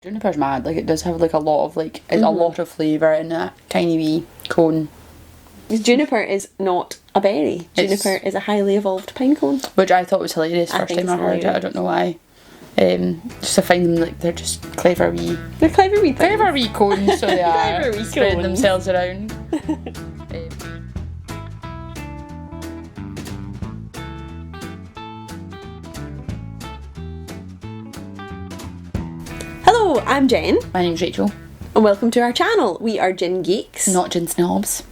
Juniper's mad, like it does have like a lot of like, it's a lot of flavour in a tiny wee cone. Juniper is not a berry. Juniper is a highly evolved pine cone. Which I thought was hilarious first time I heard it. I don't know why. Just I find them like they're just clever wee. They're clever wee things. Clever wee cones, so they are. Clever wee spreading cones. themselves around. Hello, I'm Jen. My name's Rachel. And welcome to our channel. We are Gin Geeks. Not gin snobs.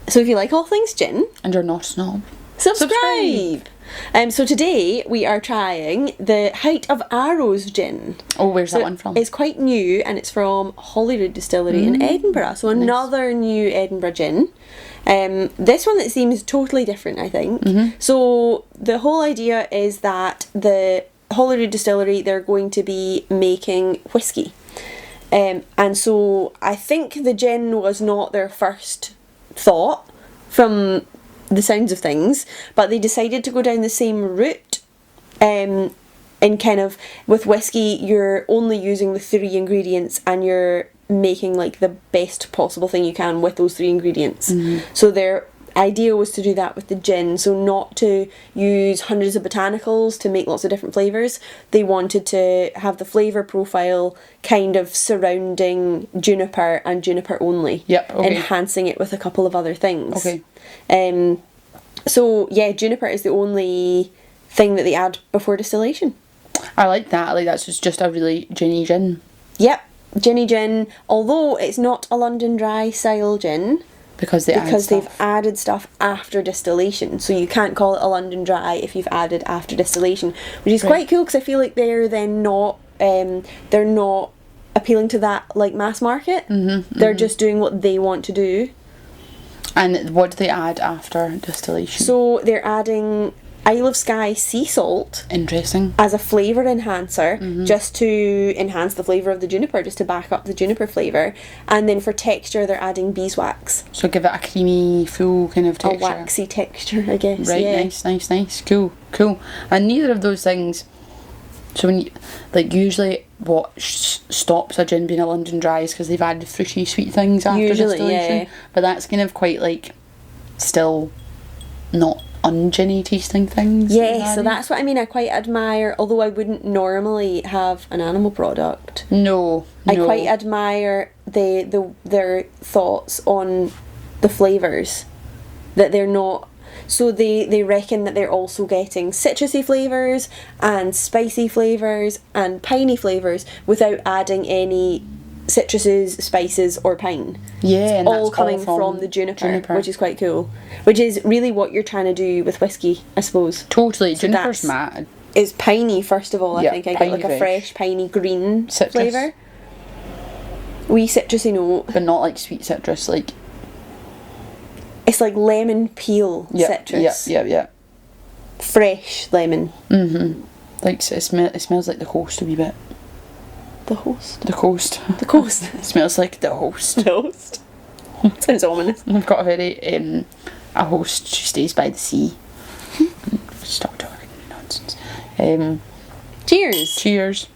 So if you like all things gin, And you're not a snob. subscribe. So today we are trying the Height of Arrows gin. Oh, where's that one from? It's quite new and it's from Holyrood Distillery in Edinburgh. So another new Edinburgh gin. This one that seems totally different, I think. So the whole idea is that the Holyrood Distillery, they're going to be making whiskey. And so I think the gin was not their first thought from the sounds of things, but they decided to go down the same route. And kind of with whiskey, you're only using the 3 ingredients and you're making like the best possible thing you can with those 3 ingredients. So their idea was to do that with the gin, so not to use hundreds of botanicals to make lots of different flavours. They wanted to have the flavour profile kind of surrounding juniper and juniper only. Yep, okay. Enhancing it with a couple of other things. Okay. So yeah, juniper is the only thing that they add before distillation. I like that. I like that's just a really ginny gin. Yep, ginny gin, although it's not a London Dry style gin. Because They've added stuff after distillation, so you can't call it a London Dry if you've added after distillation, which is quite cool because I feel like they're then not they're not appealing to that like mass market. They're just doing what they want to do. And what do they add after distillation? So they're adding Isle of Skye sea salt. Interesting. As a flavour enhancer, just to enhance the flavour of the juniper, just to back up the juniper flavour. And then for texture, they're adding beeswax. So give it a creamy, full kind of texture. A waxy texture, I guess. Right, yeah. nice. Cool. And neither of those things. So when you, like, usually what stops a gin being a London Dry is because they've added fruity, sweet things after distillation. Yeah. But that's kind of quite like still not unginny tasting things. Yeah, so that's what I mean. I quite admire, although I wouldn't normally have an animal product. No. I quite admire their thoughts on the flavours. That they're not. So they reckon that they're also getting citrusy flavours and spicy flavours and piney flavours without adding any citruses, spices or pine. Yeah, and all that's coming from the juniper, which is quite cool. Which is really what you're trying to do with whiskey, I suppose. Totally, So juniper's mad. It's piney first of all. I Yeah, think I get piney like a fresh. fresh piney green Citrus. flavour. Wee citrusy note. But not like sweet citrus, like It's like lemon peel citrus. Yeah. Fresh lemon. Like it smells like the coast a wee bit. The host. The coast. The coast. It smells like the host. The host. Sounds ominous. We've got a very a host. She stays by the sea. Stop talking nonsense. Cheers. Cheers.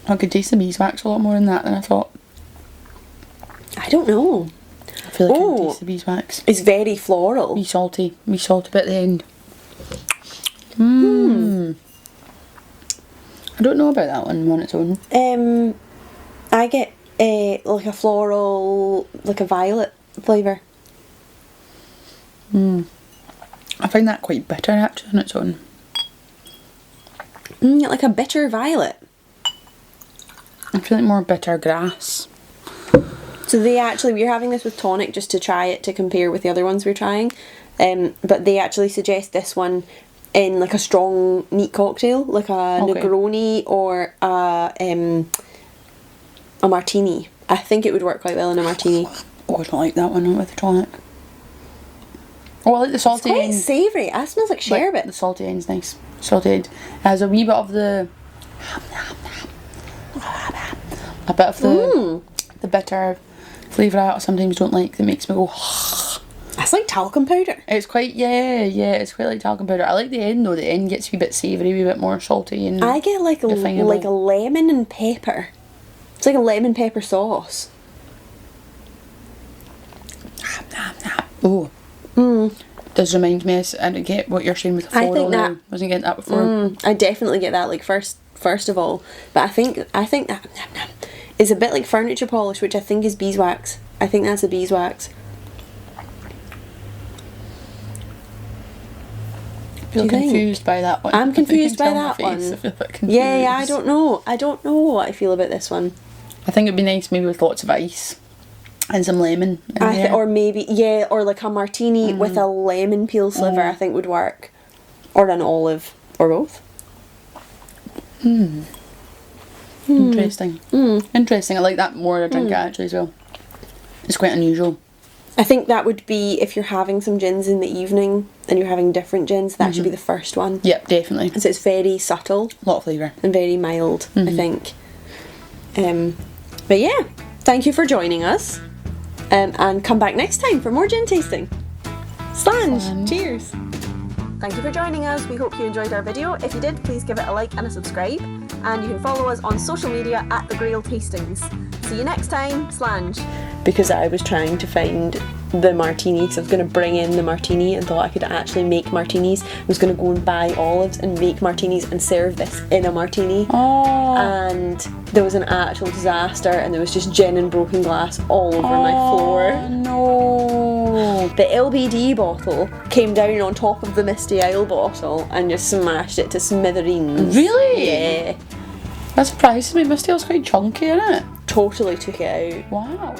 I could taste the beeswax a lot more in that than I thought. I don't know. I feel like I can taste the beeswax. It's very floral. Wee salty bit at the end. I don't know about that one on its own. I get like a floral, like a violet flavour. I find that quite bitter actually on its own. Like a bitter violet. I feel like more bitter grass. So we're having this with tonic just to try it to compare with the other ones we're trying. But they actually suggest this one in like a strong, neat cocktail, like a Negroni or a martini. I think it would work quite well in a martini. Oh, I don't like that one with the tonic. Oh, I like the salty It's quite end. savoury. That smells like sherbet. Like, the salty end's nice. Salty end. It has a wee bit of the the bitter flavour I sometimes don't like that makes me go That's like talcum powder. It's quite, it's quite like talcum powder. I like the end though. The end gets a wee bit savoury, a wee bit more salty and I get like a lemon and pepper. It's like a lemon pepper sauce. Oh. Does remind me, I don't get what you're saying with the floral now. Wasn't getting that before. I definitely get that, like, first of all. But I think that is a bit like furniture polish, which I think is beeswax. I think that's a beeswax. I feel confused by that one. I'm confused by that one. I feel a bit confused. Yeah, I don't know what I feel about this one. I think it'd be nice maybe with lots of ice and some lemon. Or maybe, or like a martini with a lemon peel sliver, I think would work. Or an olive, or both. Interesting. Interesting. I like that more. I drink it actually as well. It's quite unusual. I think that would be if you're having some gins in the evening and you're having different gins, that should be the first one. Yep, definitely. So it's very subtle. A lot of flavour. And very mild, I think. But yeah, thank you for joining us. And come back next time for more gin tasting. Slange. Cheers. Thank you for joining us. We hope you enjoyed our video. If you did, please give it a like and a subscribe. And you can follow us on social media at The Grail Tastings. See you next time. Slange. Because I was trying to find the martini, because I was going to bring in the martini and thought I could actually make martinis. I was going to go and buy olives and make martinis and serve this in a martini. Oh. And there was an actual disaster, and there was just gin and broken glass all over my floor. No. The LBD bottle came down on top of the Misty Isle bottle and just smashed it to smithereens. Really? Yeah. That surprises me. Misty Isle's quite chunky, isn't it? Totally took it out. Wow.